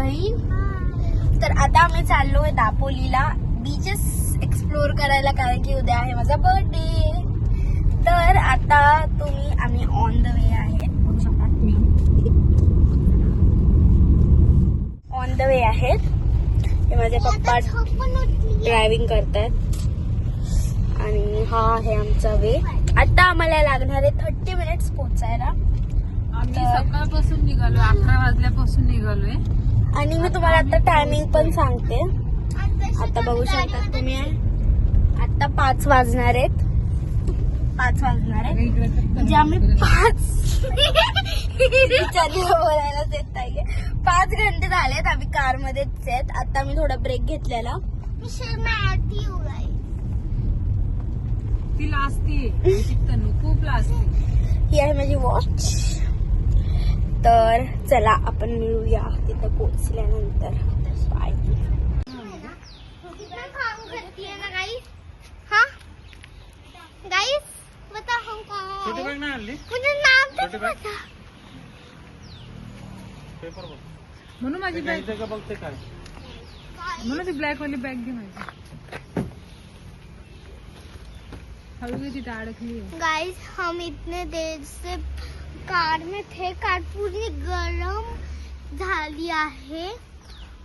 बहीण. तर आता आम्ही चाललोय दापोलीला बीचेस एक्सप्लोर करायला, कारण की उद्या आहे माझा बर्थडे. तर आता आम्ही ऑन द वे आहे, बघू शकता तुम्ही, ऑन द वे आहेत. हे माझे पप्पा ड्रायव्हिंग करतात आणि हा आहे आमचा वे. आता आम्हाला लागणार आहे 30 मिनिट्स पोहोचायला. आम्ही सकाळपासून निघालोय, 11 वाजल्यापासून निघालोय. आणि मी तुम्हाला आता टायमिंग पण सांगते. आता बघू शकता तुम्ही, आता 5 वाजणार आहेत. 5 वाजणार आहे म्हणजे आम्ही 5 बोलायलाच येत नाहीये. 5 घंटे झालेत, आम्ही कार मध्येच आहेत. आता मी थोडा ब्रेक घेतलेला. ती लाजते खूप लाजते. ही आहे माझी वॉच. तर चला आपण मिळूया तिथं पोहोचल्यानंतर. बाय. छोटी बॅग नाही आणली, पेपर बघ म्हणून माझी बॅग, का बघते काय म्हणून ती ब्लॅक वाली बॅग घे माझी. हळू तिथे अडकली. गाइस हम इतने देर से कार में थे, कार पूरी गरम झाली आहे.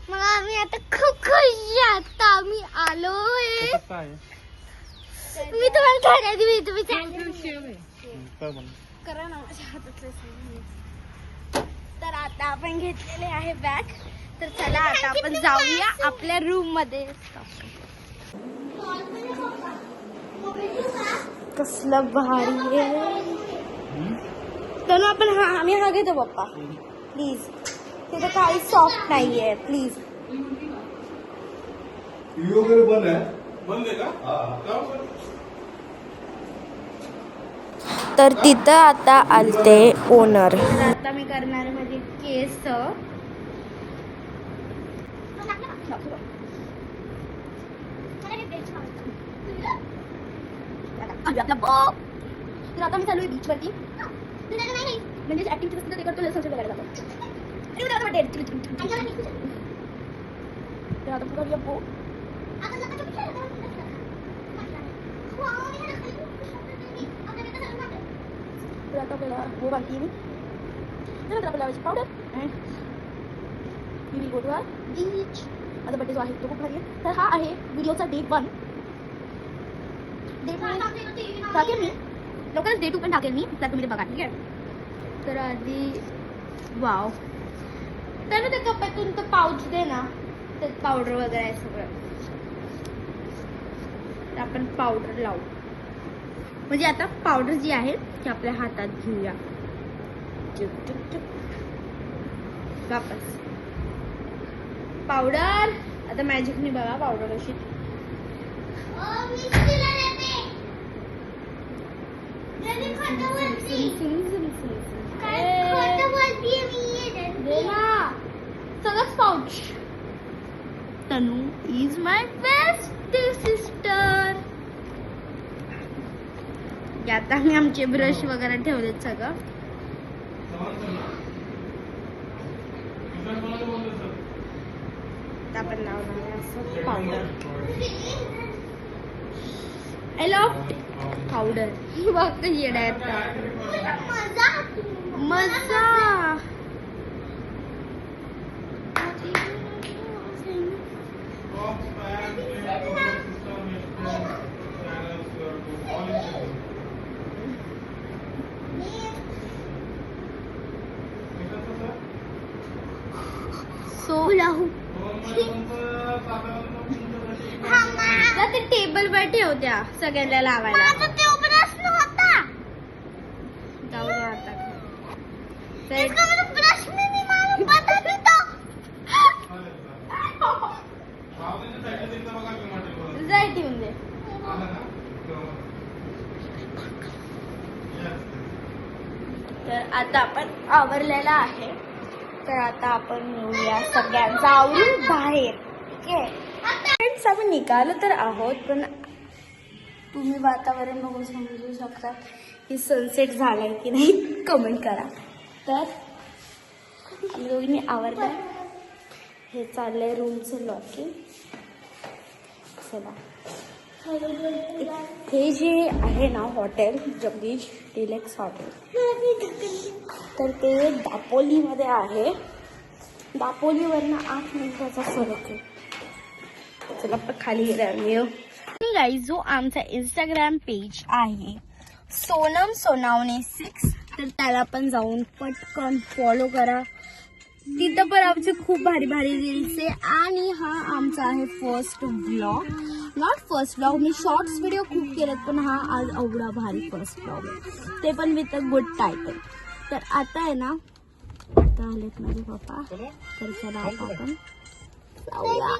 मग आम्ही आता खूप खुशी आता आम्ही आलोय. काय मी तुम्हाला खाण्याची मी तुम्ही काय म्हण करा ना माझ्या हातातले. तर आता आपण घेतलेले आहे बॅग. तर चला आता आपण जाऊया आपल्या रूम मध्ये. कसलं भारी आहे. तर आपण आम्ही हा घेतो पप्पा प्लीज. तिथे काही सॉफ्ट नाहीये प्लीज. वगैरे बंद आहे, बंद आहे का? तर तिथं आता आलते ओनर. आता मी करणार माझे केस. तर आता मी चालू आहे बीच वरती. म्हणजे ऍक्टिव्हिटी असतं ते करतो, सनसेट बघायला जातो. तर आता पुढे येऊ. तर आता आपल्याला गो बाकी मी नंतर आपल्याला लावायची powder. And we will go to our beach. माझा बड्डे जो आहे तो खूप भारी आहे. तर हा आहे व्हिडिओचा डे 1. डे 1 टाकेल मी लोकांना, डे 2 पण टाकेल मी, तर तुम्ही ते बघा, ठीक आहे. तर आधी वाव, त्यानं त्या कपातून तर पाऊच दे ना, त्यात पावडर वगैरे आहे सगळं. तर आपण पावडर लावू. म्हणजे आता पावडर जी आहे ती आपल्या हातात घेऊया. वापस पावडर. आता मॅजिकनी बघा पावडर कशी. सगळंच pouch. Tanu is my best sister. आता मी आमचे ब्रश वगैरे ठेवलेत सगळं. आपण लावणार असं पावडर. I love powder. बघ कशी येडा येतात. मजा. सोलाहू ते टेबल वर ठेवत्या सगळ्यांना लावायला. जाऊ दे आता. जाय ठेवून दे. तर आता आपण आवरलेला आहे. तर आता आपण येऊया सगळ्यांचा आवरून बाहेर. ठीक आहे फ्रेंड्स, आपण निघालो तर आहोत, पण तुम्ही वातावरण बघून समजू शकता की सनसेट झालाय की नाही कमेंट करा. तर आम्ही दोघींनी आवरलं हे चाललंय रूमचं लॉकिंग. चला, हे जे आहे ना हॉटेल, जगदीश डिलेक्स हॉटेल, तर ते दापोलीमध्ये आहे. दापोलीवरनं 8 मिनिटाचा फरक आहे. चला आपण खाली गेल्यावर गाईज, जो आमचा इंस्टाग्राम पेज आहे सोनम सोनावणे 6, तर त्याला पण जाऊन पटकन फॉलो करा. तिथं पण आमचे खूप भारी भारी रील्स आहे. आणि हा आमचा आहे first vlog. Not first vlog, me shorts video खूप केलेत, पण हा आज एवढा भारी फर्स्ट व्लॉग आहे, ते पण विथ अ गुड टायटल. तर आता आहे ना, आता आलेत माझे पप्पा, तर चला आता आपण जाऊया.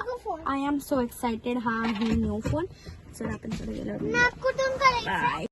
I am so excited. हा आहे न्यू फोन. चला आपण पुढे गेलो. कुठून करायचं? बाय.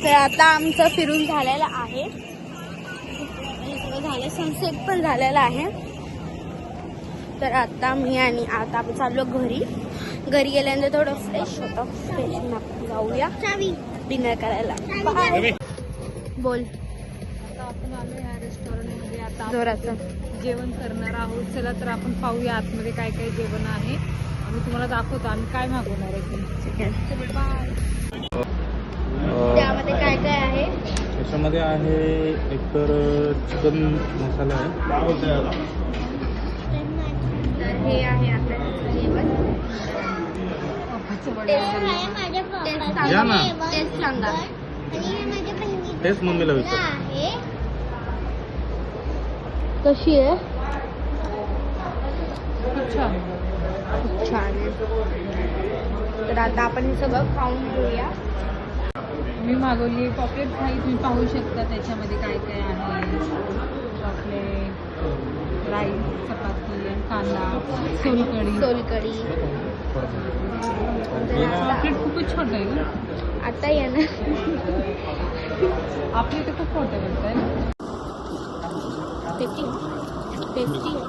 तर आता आमचं फिरून झालेलं आहे. सगळं झालं, सनसेट पण झालेला आहे. तर आता मी आणि आता आपण चाललो घरी. घरी गेल्यानंतर थोडं फ्रेश होतं. फ्रेश आपण जाऊया डिनर करायला. बाय. बोल. आता आपण आलो या रेस्टॉरंट मध्ये. आता जोराचं. आपण जेवण करणार आहोत. चला तर आपण पाहूया आतमध्ये काय काय जेवण आहे. आम्ही तुम्हाला दाखवतो आम्ही काय मागवणार आहे. चिकन. बाय. त्यामध्ये काय काय आहे? त्याच्यामध्ये आहे एकतर चिकन मसाला आहे. तर हे आहे आपलं जेवण. या ना. टेस्ट सांगा. तेच मम्मीला विचार. आहे कशी आहे? खूप छान. खूप छान आहे. तर आता आपण हे सगळं खाऊन घेऊया. मी मागवली पॉपलेट फ्राई. तुम्ही पाहू शकता त्याच्यामध्ये काय काय आहे. पॉपलेट, राईस, चपाती, कांदा, सोलकढी. सोलकढी. पॉपलेट खूपच छोटं आहे ना. आता ये ना. आपल्या इथे खूप मोठं भेटत आहे. टेस्टी. टेस्टी.